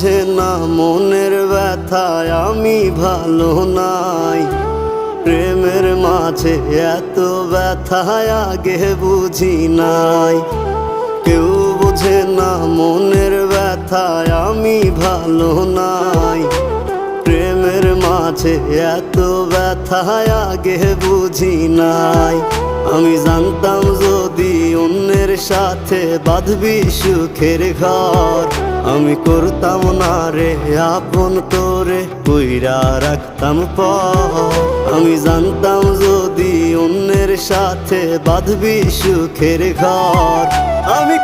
বোঝে না মনের ব্যথায় আমি ভালো নাই। প্রেমের মাঝে এত ব্যথায় আগে বুঝি নাই। কেউ বোঝে না মনের ব্যথায় আমি ভালো নাই। প্রেমের মাঝে এত ব্যথায় আগে বুঝি নাই। আমি জানতাম যদি অন্যের সাথে বাঁধবি সুখের ঘর, আমি করতাম না রে আপন তোরে কইরা রাখতাম পর। আমি জানতাম যদি অন্যের সাথে বাঁধবি সুখের ঘর, আমি